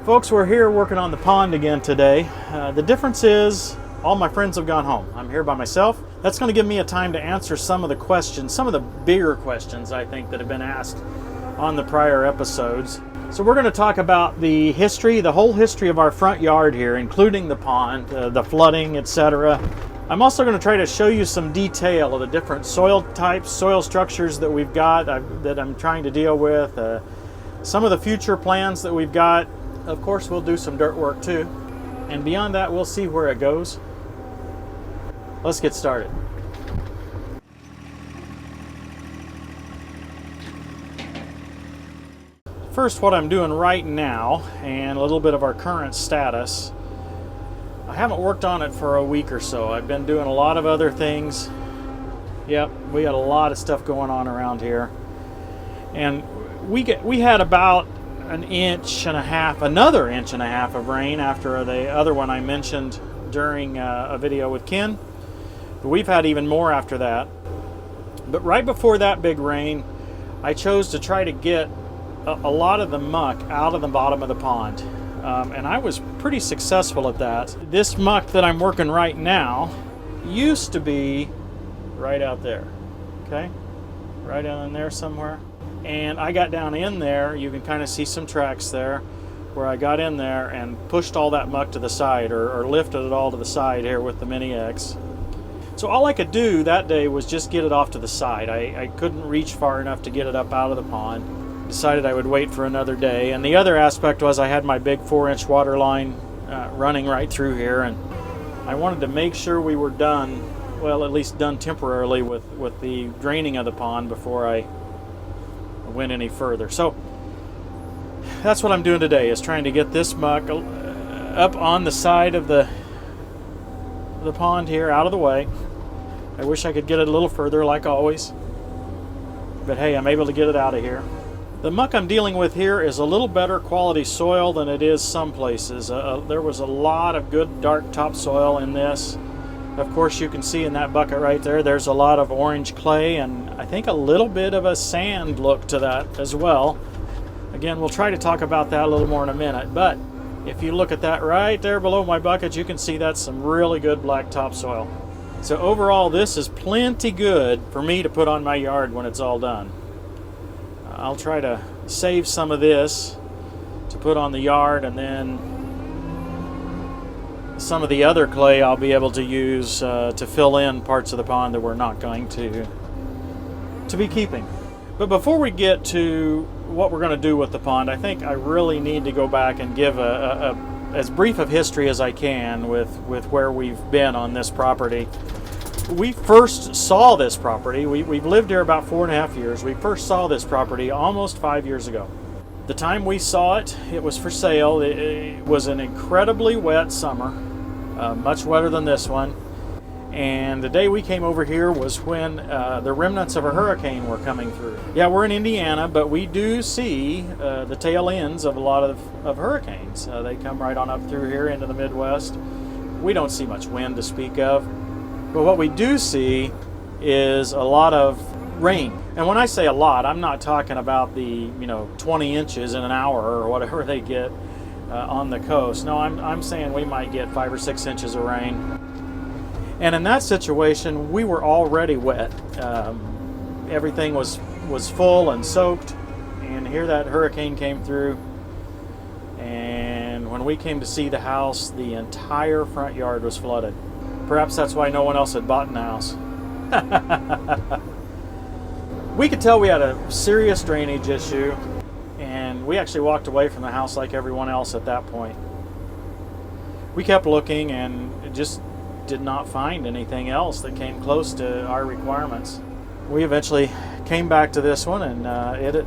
Folks, we're here working on the pond again today. The difference is all my friends have gone home. I'm here by myself. That's going to give me a time to answer some of the questions, some of the bigger questions I think that have been asked on the prior episodes. So we're going to talk about the history, the whole history of our front yard here, including the pond, the flooding, etc. I'm also going to try to show you some detail of the different soil types, soil structures that we've got, that I'm trying to deal with, some of the future plans that we've got. Of course, we'll do some dirt work too. And beyond that, we'll see where it goes. Let's get started. First, what I'm doing right now, and a little bit of our current status. I haven't worked on it for a week or so. I've been doing a lot of other things. Yep, we had a lot of stuff going on around here. And we had about an inch and a half, another inch and a half of rain after the other one I mentioned during a video with Ken. But we've had even more after that. But right before that big rain, I chose to try to get a lot of the muck out of the bottom of the pond. And I was pretty successful at that. This muck that I'm working right now used to be right out there, okay? Right down in there somewhere. And I got down in there, you can kind of see some tracks there, where I got in there and pushed all that muck to the side, or lifted it all to the side here with the Mini-Ex. So all I could do that day was just get it off to the side. I couldn't reach far enough to get it up out of the pond. Decided I would wait for another day. And the other aspect was I had my big 4-inch water line running right through here, and I wanted to make sure we were done, well, at least done temporarily with the draining of the pond before I went any further. So that's what I'm doing today, is trying to get this muck up on the side of the pond here, out of the way. I wish I could get it a little further, like always, but hey, I'm able to get it out of here. The muck I'm dealing with here is a little better quality soil than it is some places. There was a lot of good dark topsoil in this. Of course, you can see in that bucket right there, there's a lot of orange clay and I think a little bit of a sand look to that as well. Again, we'll try to talk about that a little more in a minute, but if you look at that right there below my bucket, you can see that's some really good black topsoil. So overall, this is plenty good for me to put on my yard when it's all done. I'll try to save some of this to put on the yard, and then some of the other clay I'll be able to use to fill in parts of the pond that we're not going to be keeping. But before we get to what we're going to do with the pond, I think I really need to go back and give as brief of history as I can with where we've been on this property. We first saw this property, we've lived here about 4.5 years. We first saw this property almost 5 years ago. The time we saw it, it was for sale. It was an incredibly wet summer, much wetter than this one. And the day we came over here was when the remnants of a hurricane were coming through. Yeah, we're in Indiana, but we do see the tail ends of a lot of hurricanes. They come right on up through here into the Midwest. We don't see much wind to speak of, but what we do see is a lot of rain. And when I say a lot, I'm not talking about the 20 inches in an hour or whatever they get on the coast. No, I'm saying we might get 5 or 6 inches of rain. And in that situation, we were already wet. Everything was full and soaked, and here that hurricane came through. And when we came to see the house, the entire front yard was flooded. Perhaps that's why no one else had bought a house. We could tell we had a serious drainage issue, and we actually walked away from the house like everyone else at that point. We kept looking and just did not find anything else that came close to our requirements. We eventually came back to this one, and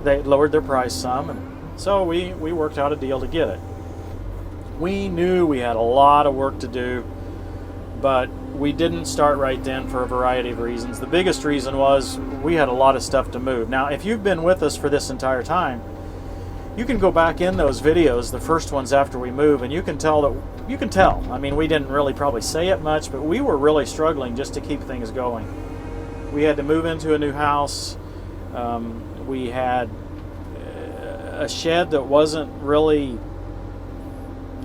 they lowered their price some, and so we worked out a deal to get it. We knew we had a lot of work to do, but we didn't start right then for a variety of reasons. The biggest reason was we had a lot of stuff to move. Now, if you've been with us for this entire time, you can go back in those videos, the first ones after we move, and you can tell. I mean, we didn't really probably say it much, but we were really struggling just to keep things going. We had to move into a new house. We had a shed that wasn't really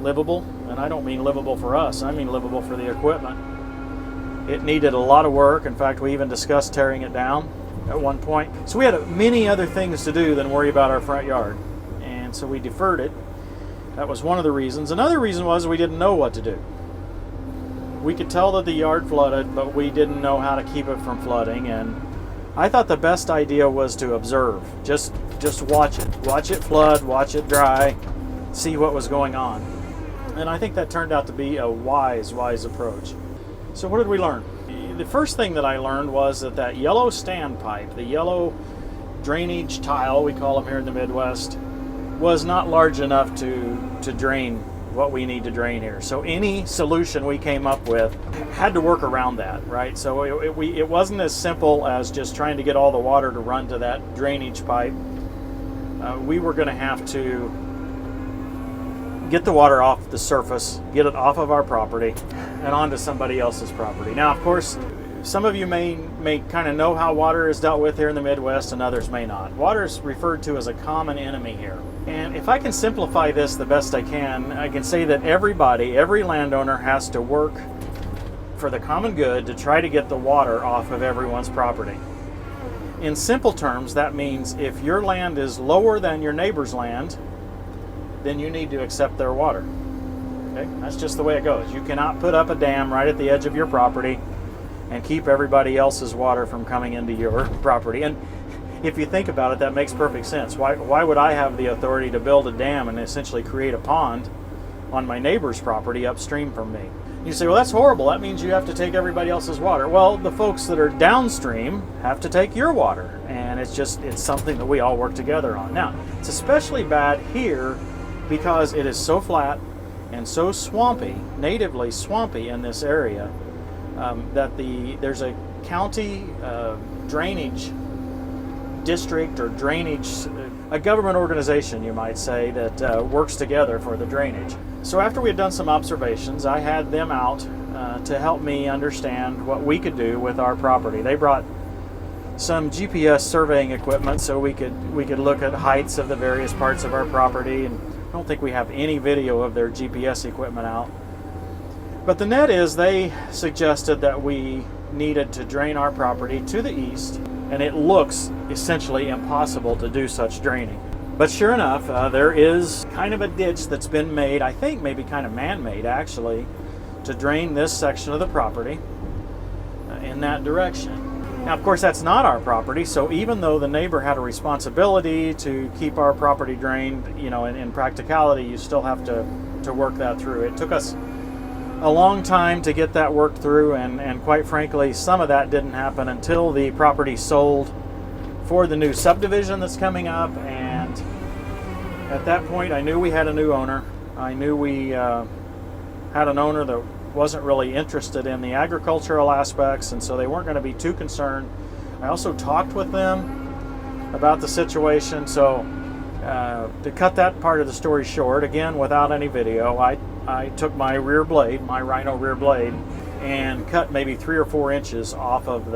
livable, and I don't mean livable for us, I mean livable for the equipment. It needed a lot of work. In fact, we even discussed tearing it down at one point. So we had many other things to do than worry about our front yard, and so we deferred it. That was one of the reasons. Another reason was we didn't know what to do. We could tell that the yard flooded, but we didn't know how to keep it from flooding, and I thought the best idea was to observe. Just watch it. Watch it flood, watch it dry, see what was going on. And I think that turned out to be a wise approach. So what did we learn? The first thing that I learned was that yellow standpipe, the yellow drainage tile, we call them here in the Midwest, was not large enough to drain what we need to drain here. So any solution we came up with had to work around that, right? So it wasn't as simple as just trying to get all the water to run to that drainage pipe. We were going to have to get the water off the surface, get it off of our property and onto somebody else's property. Now, of course, some of you may kind of know how water is dealt with here in the Midwest, and others may not. Water is referred to as a common enemy here. And if I can simplify this the best I can say that every landowner has to work for the common good to try to get the water off of everyone's property. In simple terms, that means if your land is lower than your neighbor's land, then you need to accept their water. Okay? That's just the way it goes. You cannot put up a dam right at the edge of your property and keep everybody else's water from coming into your property. And if you think about it, that makes perfect sense. Why would I have the authority to build a dam and essentially create a pond on my neighbor's property upstream from me? You say, well, that's horrible. That means you have to take everybody else's water. Well, the folks that are downstream have to take your water. And it's something that we all work together on. Now, it's especially bad here because it is so flat and so swampy, natively swampy in this area, that there's a county drainage district or drainage, a government organization, you might say, that works together for the drainage. So after we had done some observations, I had them out to help me understand what we could do with our property. They brought some GPS surveying equipment so we could look at heights of the various parts of our property, and I don't think we have any video of their GPS equipment out. But the net is they suggested that we needed to drain our property to the east, and it looks essentially impossible to do such draining. But sure enough, there is kind of a ditch that's been made, I think maybe kind of man-made actually, to drain this section of the property in that direction. Now, of course, that's not our property, so even though the neighbor had a responsibility to keep our property drained, in practicality, you still have to work that through. It took us a long time to get that worked through, and quite frankly, some of that didn't happen until the property sold for the new subdivision that's coming up. And at that point, I knew we had a new owner. I knew we had an owner that wasn't really interested in the agricultural aspects, and so they weren't going to be too concerned. I also talked with them about the situation. So to cut that part of the story short, again without any video, I took my rear blade, my Rhino rear blade, and cut maybe 3 or 4 inches off of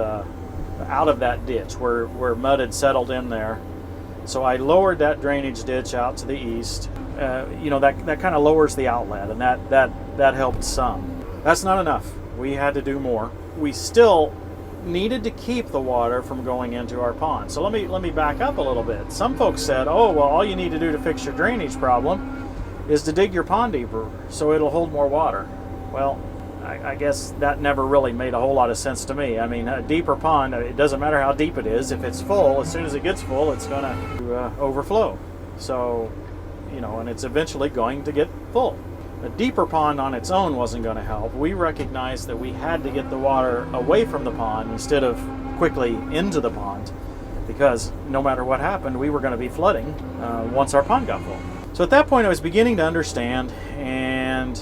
out of that ditch where mud had settled in there. So I lowered that drainage ditch out to the east. That kind of lowers the outlet, and that helped some. That's not enough. We had to do more. We still needed to keep the water from going into our pond. So let me back up a little bit. Some folks said, oh, well, all you need to do to fix your drainage problem is to dig your pond deeper so it'll hold more water. Well, I guess that never really made a whole lot of sense to me. I mean, a deeper pond, it doesn't matter how deep it is. If it's full, as soon as it gets full, it's going to overflow. So, and it's eventually going to get full. A deeper pond on its own wasn't going to help. We recognized that we had to get the water away from the pond instead of quickly into the pond, because no matter what happened, we were going to be flooding once our pond got full. So at that point, I was beginning to understand, and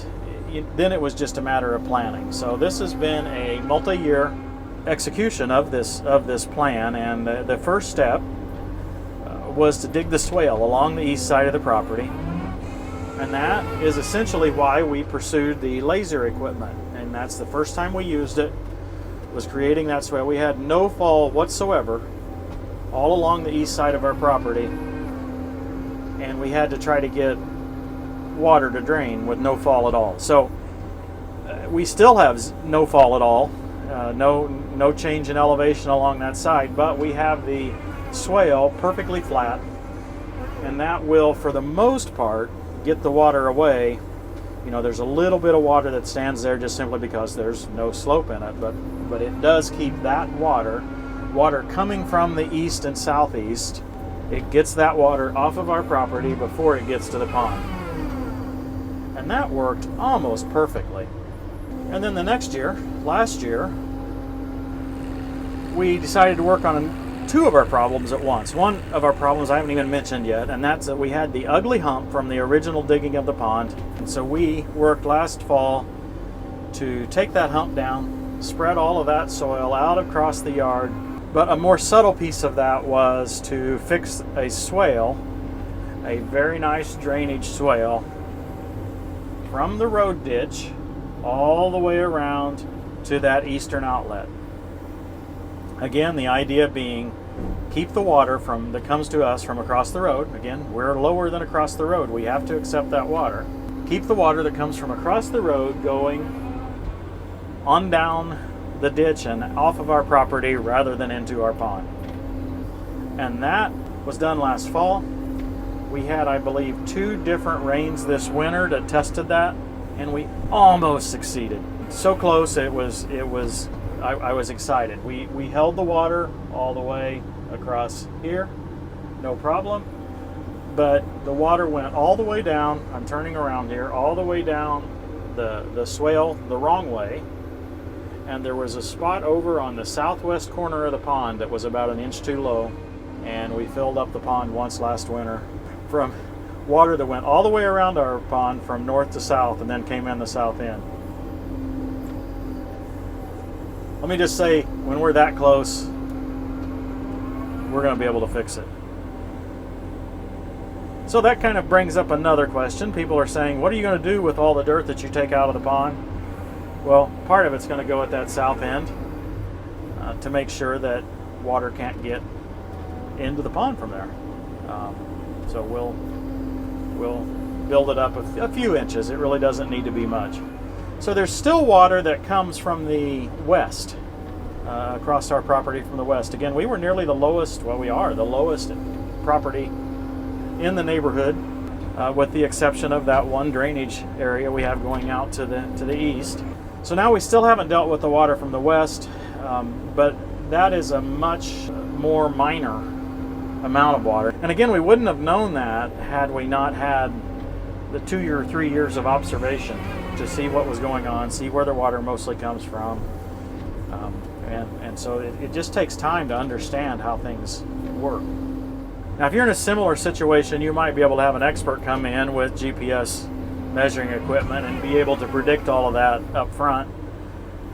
then it was just a matter of planning. So this has been a multi-year execution of this plan, and the first step was to dig the swale along the east side of the property. And that is essentially why we pursued the laser equipment. And that's the first time we used it, was creating that swale. We had no fall whatsoever all along the east side of our property. And we had to try to get water to drain with no fall at all. So we still have no fall at all, no change in elevation along that side, but we have the swale perfectly flat, and that will, for the most part, get the water away. You know, there's a little bit of water that stands there just simply because there's no slope in it, but it does keep that water coming from the east and southeast. It gets that water off of our property before it gets to the pond. And that worked almost perfectly. And then the next year, last year, we decided to work on two of our problems at once. One of our problems I haven't even mentioned yet, and that's that we had the ugly hump from the original digging of the pond. And so we worked last fall to take that hump down, spread all of that soil out across the yard. But a more subtle piece of that was to fix a swale, a very nice drainage swale, from the road ditch all the way around to that eastern outlet. Again, the idea being keep the water that comes to us from across the road. Again, we're lower than across the road. We have to accept that water. Keep the water that comes from across the road going on down the ditch and off of our property rather than into our pond. And that was done last fall. We had, I believe, 2 different rains this winter that tested that, and we almost succeeded. So close, I was excited. We held the water all the way across here, no problem. But the water went all the way down, I'm turning around here, all the way down the swale the wrong way. And there was a spot over on the southwest corner of the pond that was about 1 inch too low, and we filled up the pond once last winter from water that went all the way around our pond from north to south and then came in the south end. Let me just say, when we're that close, we're going to be able to fix it. So that kind of brings up another question. People are saying, what are you going to do with all the dirt that you take out of the pond? Well, part of it's going to go at that south end to make sure that water can't get into the pond from there. So we'll build it up a few inches. It really doesn't need to be much. So there's still water that comes from the west, across our property from the west. Again, we were nearly the lowest, well, we are the lowest property in the neighborhood, with the exception of that one drainage area we have going out to the east. So now we still haven't dealt with the water from the west, but that is a much more minor amount of water. And again, we wouldn't have known that had we not had the 2 or 3 years of observation to see what was going on, see where the water mostly comes from. And so it just takes time to understand how things work. Now, if you're in a similar situation, you might be able to have an expert come in with GPS measuring equipment and be able to predict all of that up front.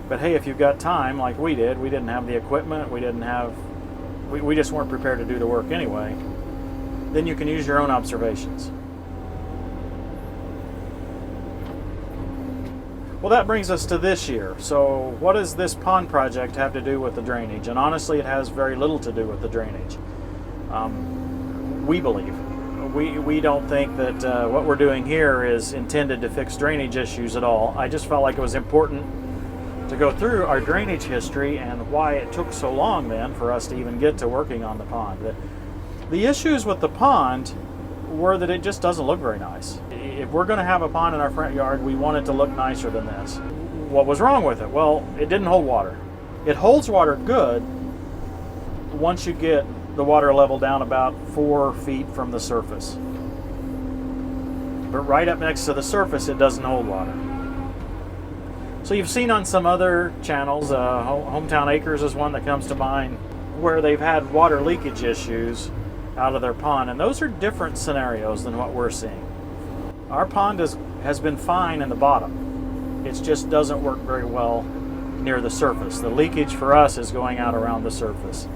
But hey, if you've got time like we did, we didn't have the equipment, we just weren't prepared to do the work anyway, then you can use your own observations. Well, that brings us to this year. So what does this pond project have to do with the drainage? And honestly, it has very little to do with the drainage. We believe. We don't think that what we're doing here is intended to fix drainage issues at all. I just felt like it was important to go through our drainage history and why it took so long then for us to even get to working on the pond. The issues with the pond were that it just doesn't look very nice. If we're going to have a pond in our front yard, we want it to look nicer than this. What was wrong with it? Well, it didn't hold water. It holds water good once you get the water level down about 4 feet from the surface. But right up next to the surface, it doesn't hold water. So you've seen on some other channels, Hometown Acres is one that comes to mind, where they've had water leakage issues out of their pond, and those are different scenarios than what we're seeing. Our pond has been fine in the bottom. It just doesn't work very well near the surface. The leakage for us is going out around the surface.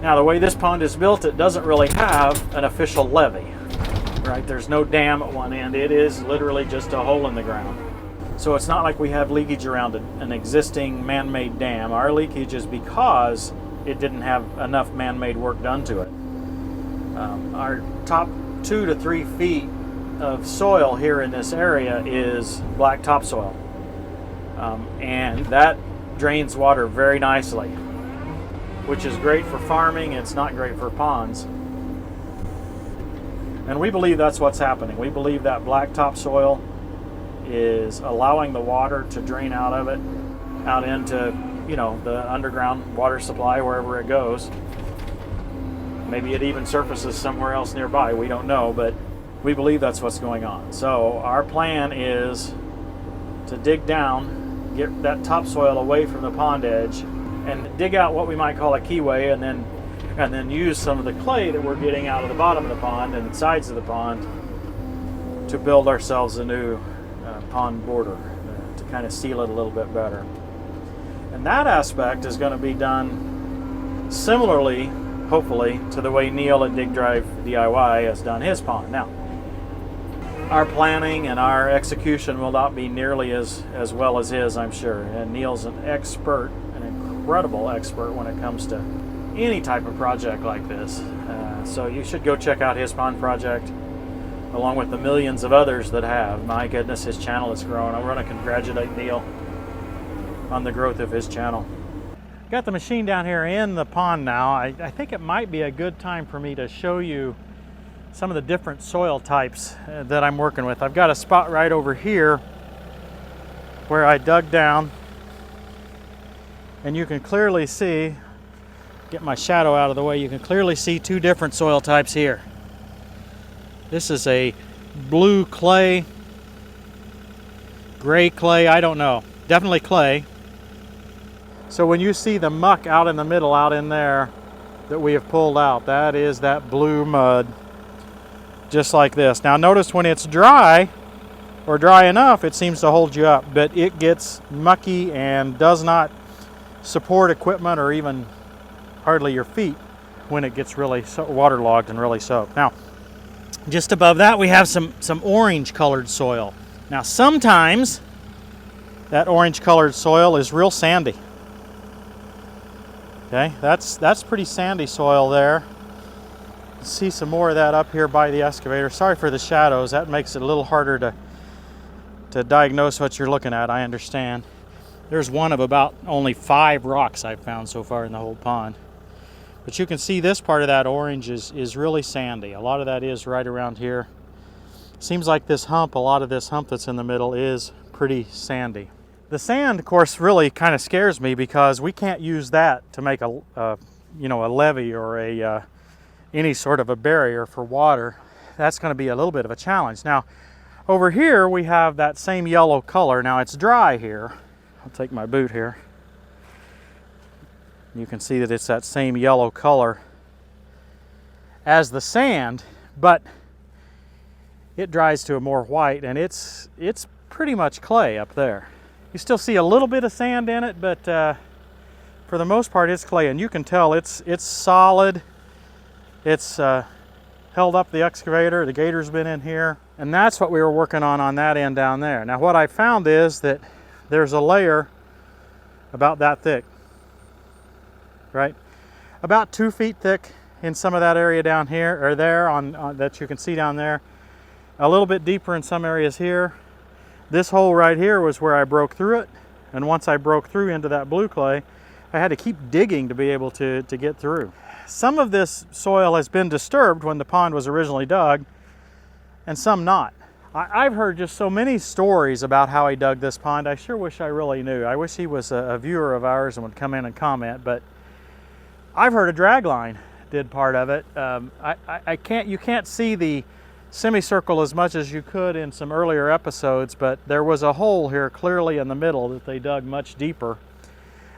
Now, the way this pond is built, it doesn't really have an official levee, right? There's no dam at one end. It is literally just a hole in the ground. So it's not like we have leakage around an existing man-made dam. Our leakage is because it didn't have enough man-made work done to it. Our top 2 to 3 feet of soil here in this area is black topsoil, and that drains water very nicely, which is great for farming. It's not great for ponds. And we believe that's what's happening. We believe that black topsoil is allowing the water to drain out of it, out into, you know, the underground water supply wherever it goes. Maybe it even surfaces somewhere else nearby. We don't know, but we believe that's what's going on. So our plan is to dig down, get that topsoil away from the pond edge, and dig out what we might call a keyway, and then use some of the clay that we're getting out of the bottom of the pond and sides of the pond to build ourselves a new pond border to kind of seal it a little bit better. And that aspect is going to be done similarly, hopefully, to the way Neil at Dig Drive DIY has done his pond. Now, our planning and our execution will not be nearly as well as his, I'm sure. And Neil's an expert, an incredible expert when it comes to any type of project like this. So you should go check out his pond project, along with the millions of others that have. My goodness, his channel is growing. I want to congratulate Neil on the growth of his channel. Got the machine down here in the pond now. I think it might be a good time for me to show you some of the different soil types that I'm working with. I've got a spot right over here where I dug down, and you can clearly see, get my shadow out of the way, you can clearly see two different soil types here. This is a blue clay, gray clay, I don't know, definitely clay. So when you see the muck out in the middle, out in there, that we have pulled out, that is that blue mud, just like this. Now notice when it's dry, or dry enough, it seems to hold you up, but it gets mucky and does not support equipment or even hardly your feet when it gets really waterlogged and really soaked. Now, just above that we have some orange colored soil. Now sometimes that orange colored soil is real sandy. Okay, that's pretty sandy soil there. See some more of that up here by the excavator. Sorry for the shadows, that makes it a little harder to diagnose what you're looking at, I understand. There's one of about only 5 rocks I've found so far in the whole pond. But you can see this part of that orange is really sandy. A lot of that is right around here. Seems like this hump, a lot of this hump that's in the middle is pretty sandy. The sand, of course, really kind of scares me because we can't use that to make a levee or any sort of a barrier for water. That's going to be a little bit of a challenge. Now, over here we have that same yellow color. Now it's dry here. I'll take my boot here. You can see that it's that same yellow color as the sand, but it dries to a more white, and it's pretty much clay up there. You still see a little bit of sand in it, but for the most part it's clay, and you can tell it's solid. It's held up the excavator. The gator's been in here, and that's what we were working on that end down there. Now what I found is that there's a layer about that thick, right? About 2 feet thick in some of that area down here, or there on that you can see down there. A little bit deeper in some areas here. This hole right here was where I broke through it, and once I broke through into that blue clay, I had to keep digging to be able to get through. Some of this soil has been disturbed when the pond was originally dug, and some not. I've heard just so many stories about how he dug this pond. I sure wish I really knew. I wish he was a viewer of ours and would come in and comment, but I've heard a drag line did part of it. You can't see the semicircle as much as you could in some earlier episodes, but there was a hole here clearly in the middle that they dug much deeper,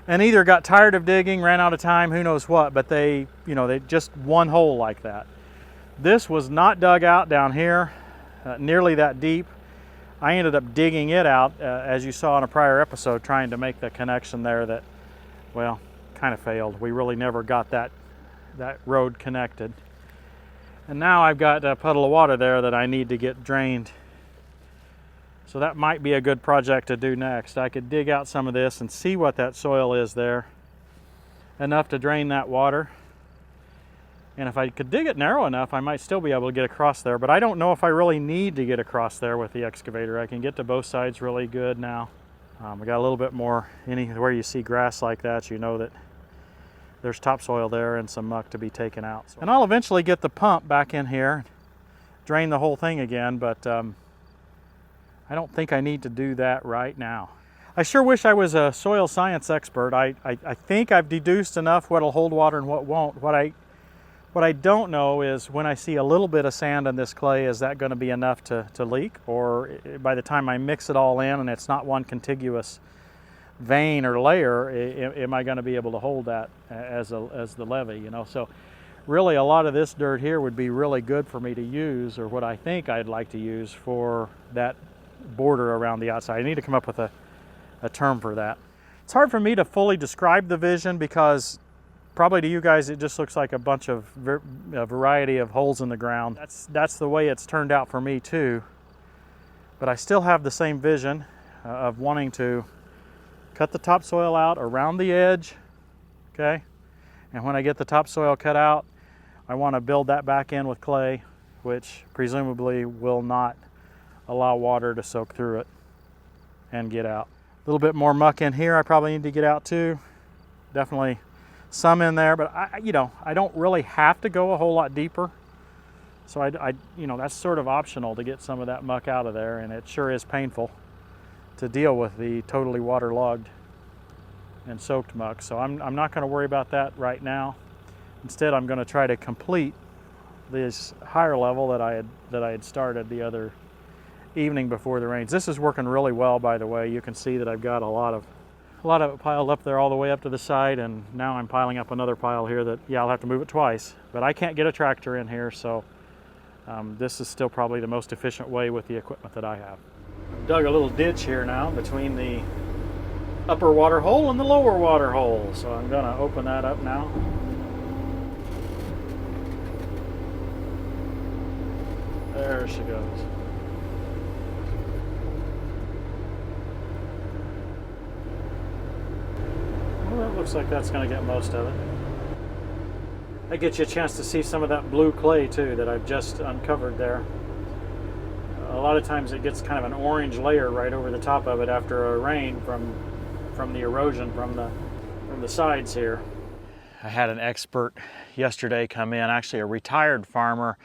and either got tired of digging, ran out of time, who knows what, but they just one hole like that. This was not dug out down here nearly that deep. I ended up digging it out, as you saw in a prior episode, trying to make the connection there that, well, kind of failed. We really never got that road connected. And now I've got a puddle of water there that I need to get drained. So that might be a good project to do next. I could dig out some of this and see what that soil is there, enough to drain that water, And if I could dig it narrow enough, I might still be able to get across there, but I don't know if I really need to get across there with the excavator. I can get to both sides really good now. We got a little bit more, anywhere you see grass like that, you know that there's topsoil there and some muck to be taken out. And I'll eventually get the pump back in here, drain the whole thing again, but I don't think I need to do that right now. I sure wish I was a soil science expert. I think I've deduced enough what'll hold water and what won't. What I don't know is when I see a little bit of sand in this clay, is that going to be enough to leak? Or by the time I mix it all in and it's not one contiguous vein or layer, am I going to be able to hold that as the levee, you know? So really a lot of this dirt here would be really good for me to use, or what I think I'd like to use for that border around the outside. I need to come up with a term for that. It's hard for me to fully describe the vision because probably to you guys it just looks like a bunch of a variety of holes in the ground. That's the way it's turned out for me too. But I still have the same vision of wanting to cut the topsoil out around the edge, okay? And when I get the topsoil cut out, I want to build that back in with clay, which presumably will not allow water to soak through it and get out. A little bit more muck in here I probably need to get out too. Definitely some in there, but I don't really have to go a whole lot deeper. So that's sort of optional to get some of that muck out of there, and it sure is painful to deal with the totally waterlogged and soaked muck. So I'm not going to worry about that right now. Instead, I'm going to try to complete this higher level that I had started the other evening before the rains. This is working really well, by the way. You can see that I've got a lot of it piled up there all the way up to the side, and now I'm piling up another pile here that, yeah, I'll have to move it twice, but I can't get a tractor in here, so this is still probably the most efficient way with the equipment that I have. I've dug a little ditch here now between the upper water hole and the lower water hole, so I'm going to open that up now. There she goes. Well, that looks like that's going to get most of it. That gets you a chance to see some of that blue clay too that I've just uncovered there. A lot of times it gets kind of an orange layer right over the top of it after a rain from the erosion from the sides here. I had an expert yesterday come in, actually a retired farmer,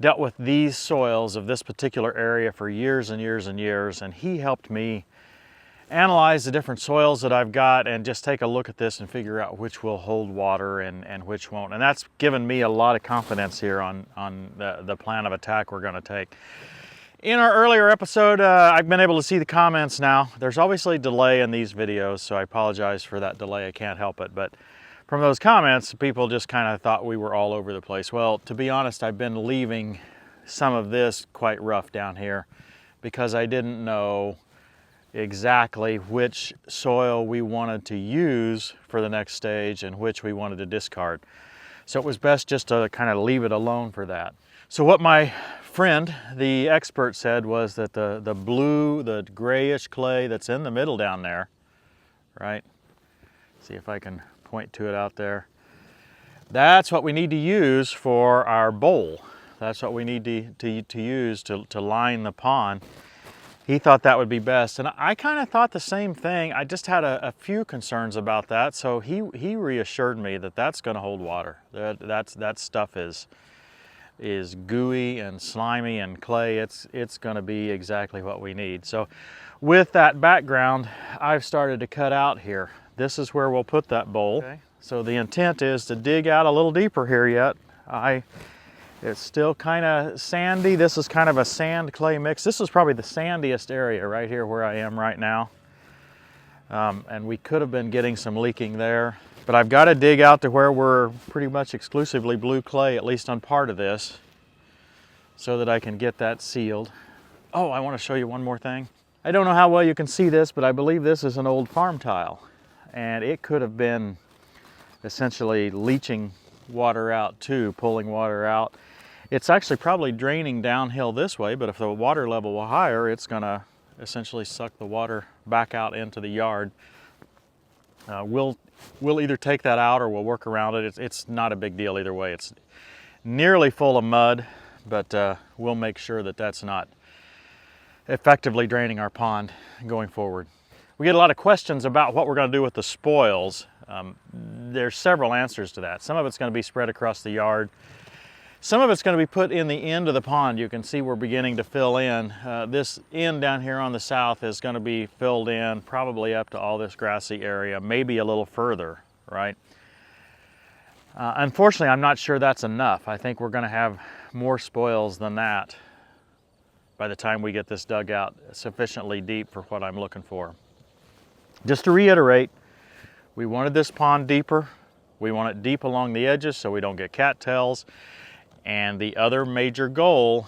dealt with these soils of this particular area for years and years and years, and he helped me analyze the different soils that I've got and just take a look at this and figure out which will hold water and which won't. And that's given me a lot of confidence here on the plan of attack we're going to take. In our earlier episode, I've been able to see the comments now. There's obviously a delay in these videos, so I apologize for that delay. I can't help it. But from those comments, people just kind of thought we were all over the place. Well, to be honest, I've been leaving some of this quite rough down here because I didn't know exactly which soil we wanted to use for the next stage and which we wanted to discard. So it was best just to kind of leave it alone for that. So what my friend, the expert, said was that the blue, the grayish clay that's in the middle down there, right? See if I can point to it out there. That's what we need to use for our bowl. That's what we need to use to line the pond. He thought that would be best, and I kind of thought the same thing. I just had a few concerns about that, so he reassured me that that's going to hold water. That stuff is gooey and slimy and clay. It's going to be exactly what we need. So with that background, I've started to cut out here. This is where we'll put that bowl. Okay. So the intent is to dig out a little deeper here yet. It's still kind of sandy. This is kind of a sand clay mix. This is probably the sandiest area right here where I am right now. And we could have been getting some leaking there. But I've got to dig out to where we're pretty much exclusively blue clay, at least on part of this, so that I can get that sealed. Oh, I want to show you one more thing. I don't know how well you can see this, but I believe this is an old farm tile. And it could have been essentially leaching water out too, pulling water out. It's actually probably draining downhill this way, but if the water level were higher, it's going to essentially suck the water back out into the yard. We'll either take that out or we'll work around it. It's not a big deal either way. nearly full of mud, but we'll make sure that that's not effectively draining our pond going forward. We get a lot of questions about what we're going to do with the spoils. There's several answers to that. Some of it's going to be spread across the yard. Some of it's going to be put in the end of the pond. You can see we're beginning to fill in. This end down here on the south is going to be filled in probably up to all this grassy area, maybe a little further, right? Unfortunately, I'm not sure that's enough. I think we're going to have more spoils than that by the time we get this dug out sufficiently deep for what I'm looking for. Just to reiterate, we wanted this pond deeper. We want it deep along the edges so we don't get cattails. And the other major goal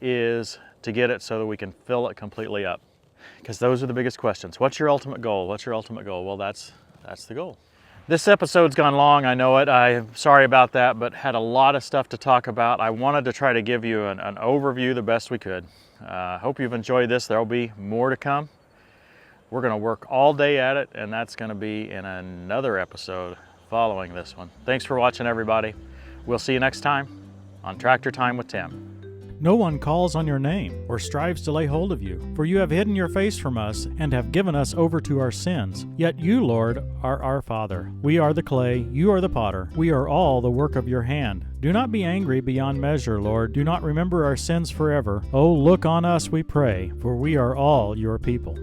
is to get it so that we can fill it completely up. Because those are the biggest questions. What's your ultimate goal? What's your ultimate goal? Well, that's the goal. This episode's gone long, I know it. I'm sorry about that, but had a lot of stuff to talk about. I wanted to try to give you an overview the best we could. Hope you've enjoyed this. There'll be more to come. We're going to work all day at it, and that's going to be in another episode following this one. Thanks for watching, everybody. We'll see you next time on Tractor Time with Tim. No one calls on your name or strives to lay hold of you, for you have hidden your face from us and have given us over to our sins. Yet you, Lord, are our Father. We are the clay, you are the potter. We are all the work of your hand. Do not be angry beyond measure, Lord. Do not remember our sins forever. Oh, look on us, we pray, for we are all your people.